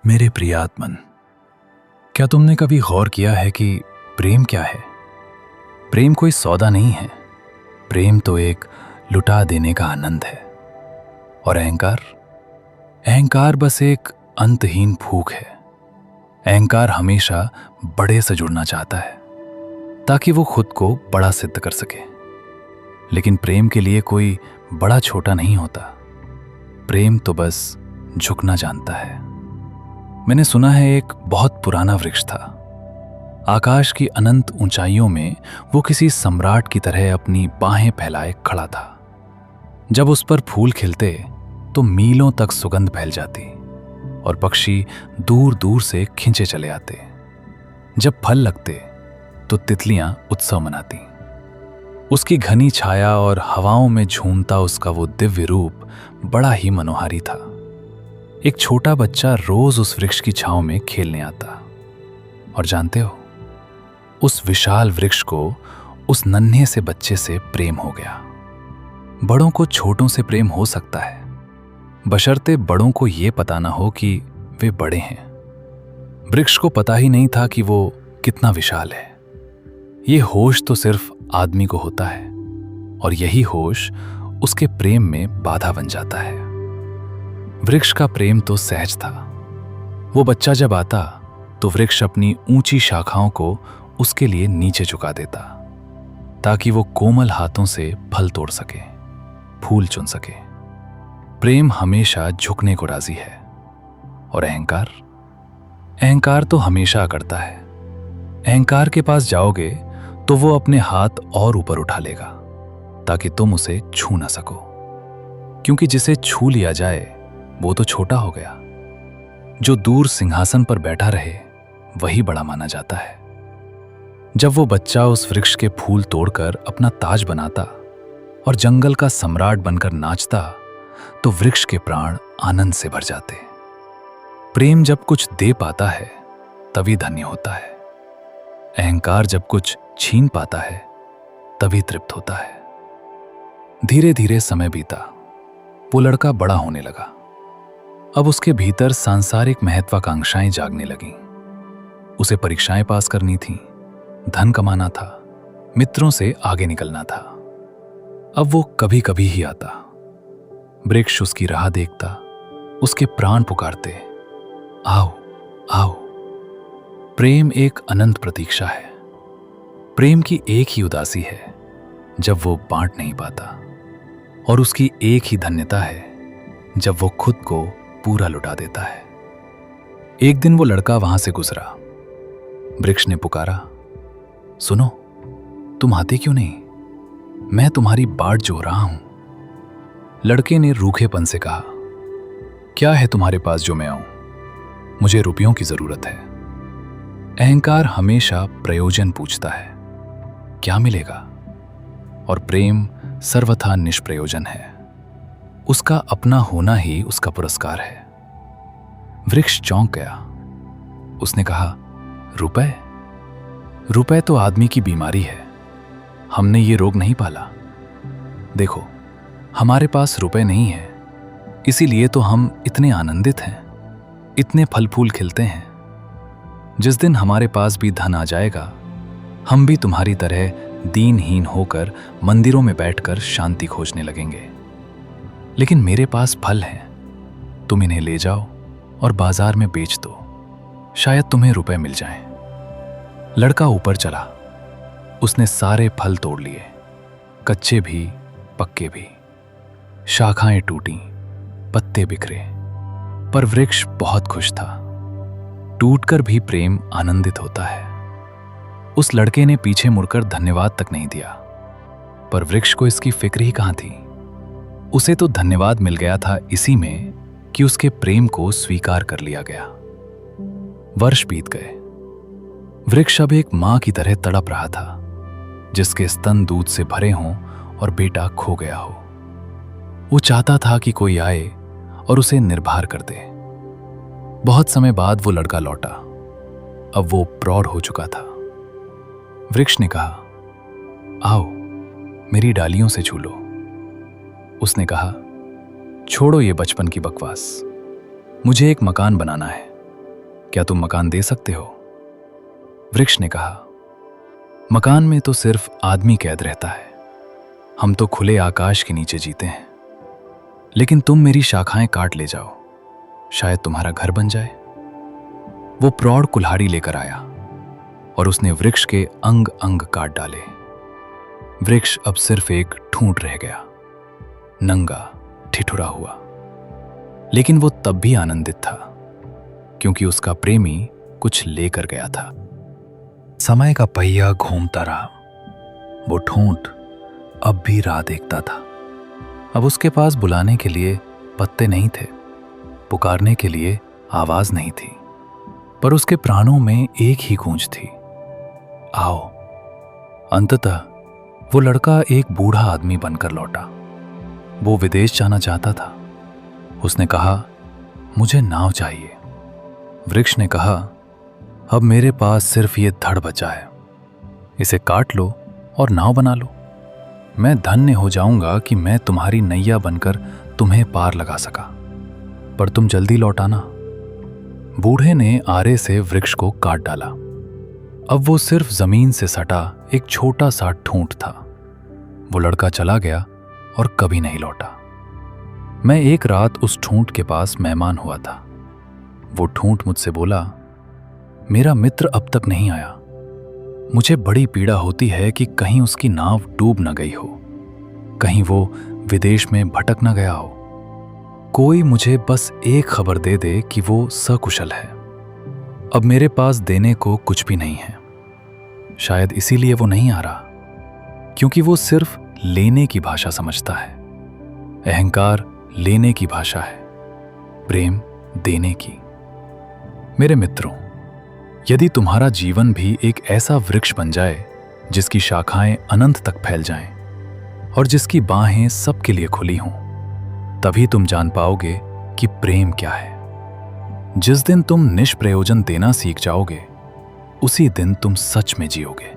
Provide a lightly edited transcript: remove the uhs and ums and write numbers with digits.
मेरे प्रियात्मन, क्या तुमने कभी गौर किया है कि प्रेम क्या है? प्रेम कोई सौदा नहीं है। प्रेम तो एक लुटा देने का आनंद है। और अहंकार? अहंकार बस एक अंतहीन भूख है। अहंकार हमेशा बड़े से जुड़ना चाहता है ताकि वो खुद को बड़ा सिद्ध कर सके। लेकिन प्रेम के लिए कोई बड़ा छोटा नहीं होता। प्रेम तो बस झुकना जानता है। मैंने सुना है एक बहुत पुराना वृक्ष था। आकाश की अनंत ऊंचाइयों में वो किसी सम्राट की तरह अपनी बाहें फैलाए खड़ा था। जब उस पर फूल खिलते तो मीलों तक सुगंध फैल जाती और पक्षी दूर दूर से खिंचे चले आते। जब फल लगते तो तितलियां उत्सव मनाती। उसकी घनी छाया और हवाओं में झूमता उसका वो दिव्य रूप बड़ा ही मनोहारी था। एक छोटा बच्चा रोज उस वृक्ष की छांव में खेलने आता। और जानते हो, उस विशाल वृक्ष को उस नन्हे से बच्चे से प्रेम हो गया। बड़ों को छोटों से प्रेम हो सकता है, बशर्ते बड़ों को यह पता ना हो कि वे बड़े हैं। वृक्ष को पता ही नहीं था कि वो कितना विशाल है। ये होश तो सिर्फ आदमी को होता है, और यही होश उसके प्रेम में बाधा बन जाता है। वृक्ष का प्रेम तो सहज था। वो बच्चा जब आता तो वृक्ष अपनी ऊंची शाखाओं को उसके लिए नीचे झुका देता ताकि वो कोमल हाथों से फल तोड़ सके, फूल चुन सके। प्रेम हमेशा झुकने को राजी है। और अहंकार? अहंकार तो हमेशा अकड़ता है। अहंकार के पास जाओगे तो वो अपने हाथ और ऊपर उठा लेगा ताकि तुम उसे छू ना सको, क्योंकि जिसे छू लिया जाए वो तो छोटा हो गया। जो दूर सिंहासन पर बैठा रहे वही बड़ा माना जाता है। जब वो बच्चा उस वृक्ष के फूल तोड़कर अपना ताज बनाता और जंगल का सम्राट बनकर नाचता तो वृक्ष के प्राण आनंद से भर जाते। प्रेम जब कुछ दे पाता है तभी धन्य होता है। अहंकार जब कुछ छीन पाता है तभी तृप्त होता है। धीरे धीरे समय बीता। वो लड़का बड़ा होने लगा। अब उसके भीतर सांसारिक महत्वाकांक्षाएं जागने लगीं। उसे परीक्षाएं पास करनी थीं, धन कमाना था, मित्रों से आगे निकलना था। अब वो कभी कभी ही आता। वृक्ष उसकी राह देखता, उसके प्राण पुकारते, आओ आओ। प्रेम एक अनंत प्रतीक्षा है। प्रेम की एक ही उदासी है जब वो बांट नहीं पाता, और उसकी एक ही धन्यता है जब वो खुद को पूरा लुटा देता है। एक दिन वो लड़का वहां से गुजरा। वृक्ष ने पुकारा, सुनो, तुम आते क्यों नहीं? मैं तुम्हारी बाट जो रहा हूं। लड़के ने रूखेपन से कहा, क्या है तुम्हारे पास जो मैं आऊं? मुझे रुपयों की जरूरत है। अहंकार हमेशा प्रयोजन पूछता है, क्या मिलेगा? और प्रेम सर्वथा निष्प्रयोजन है। उसका अपना होना ही उसका पुरस्कार है। वृक्ष चौंक गया। उसने कहा, रुपए? रुपए तो आदमी की बीमारी है। हमने ये रोग नहीं पाला। देखो, हमारे पास रुपए नहीं है, इसीलिए तो हम इतने आनंदित हैं, इतने फल फूल खिलते हैं। जिस दिन हमारे पास भी धन आ जाएगा, हम भी तुम्हारी तरह दीनहीन होकर मंदिरों में बैठकर शांति खोजने लगेंगे। लेकिन मेरे पास फल हैं, तुम इन्हें ले जाओ और बाजार में बेच दो, शायद तुम्हें रुपए मिल जाएं। लड़का ऊपर चला। उसने सारे फल तोड़ लिए, कच्चे भी पक्के भी। शाखाएं टूटी, पत्ते बिखरे, पर वृक्ष बहुत खुश था। टूटकर भी प्रेम आनंदित होता है। उस लड़के ने पीछे मुड़कर धन्यवाद तक नहीं दिया, पर वृक्ष को इसकी फिक्र ही कहां थी। उसे तो धन्यवाद मिल गया था इसी में कि उसके प्रेम को स्वीकार कर लिया गया। वर्ष बीत गए। वृक्ष अब एक मां की तरह तड़प रहा था, जिसके स्तन दूध से भरे हों और बेटा खो गया हो। वो चाहता था कि कोई आए और उसे निर्भर कर दे। बहुत समय बाद वो लड़का लौटा। अब वो प्रौढ़ हो चुका था। वृक्ष ने कहा, आओ, मेरी डालियों से छू लो। उसने कहा, छोड़ो ये बचपन की बकवास। मुझे एक मकान बनाना है, क्या तुम मकान दे सकते हो? वृक्ष ने कहा, मकान में तो सिर्फ आदमी कैद रहता है। हम तो खुले आकाश के नीचे जीते हैं। लेकिन तुम मेरी शाखाएं काट ले जाओ, शायद तुम्हारा घर बन जाए। वो प्रौढ़ कुल्हाड़ी लेकर आया और उसने वृक्ष के अंग अंग काट डाले। वृक्ष अब सिर्फ एक ठूंठ रह गया, नंगा, ठिठुरा हुआ। लेकिन वो तब भी आनंदित था, क्योंकि उसका प्रेमी कुछ लेकर गया था। समय का पहिया घूमता रहा। वो ठूंठ अब भी राह देखता था। अब उसके पास बुलाने के लिए पत्ते नहीं थे, पुकारने के लिए आवाज नहीं थी, पर उसके प्राणों में एक ही गूंज थी, आओ। अंततः वो लड़का एक बूढ़ा आदमी बनकर लौटा। वो विदेश जाना चाहता था। उसने कहा, मुझे नाव चाहिए। वृक्ष ने कहा, अब मेरे पास सिर्फ ये धड़ बचा है, इसे काट लो और नाव बना लो। मैं धन्य हो जाऊंगा कि मैं तुम्हारी नैया बनकर तुम्हें पार लगा सका, पर तुम जल्दी लौटाना। बूढ़े ने आरे से वृक्ष को काट डाला। अब वो सिर्फ जमीन से सटा एक छोटा सा ठूंठ था। वो लड़का चला गया और कभी नहीं लौटा। मैं एक रात उस ठूंठ के पास मेहमान हुआ था। वो ठूंठ मुझसे बोला, मेरा मित्र अब तक नहीं आया। मुझे बड़ी पीड़ा होती है कि कहीं उसकी नाव डूब न गई हो, कहीं वो विदेश में भटक न गया हो। कोई मुझे बस एक खबर दे दे कि वो सकुशल है। अब मेरे पास देने को कुछ भी नहीं है। शायद इसीलिए वो नहीं आ रहा, क्योंकि वो सिर्फ लेने की भाषा समझता है। अहंकार लेने की भाषा है, प्रेम देने की। मेरे मित्रों, यदि तुम्हारा जीवन भी एक ऐसा वृक्ष बन जाए जिसकी शाखाएं अनंत तक फैल जाएं और जिसकी बाहें सबके लिए खुली हों, तभी तुम जान पाओगे कि प्रेम क्या है। जिस दिन तुम निष्प्रयोजन देना सीख जाओगे, उसी दिन तुम सच में जियोगे।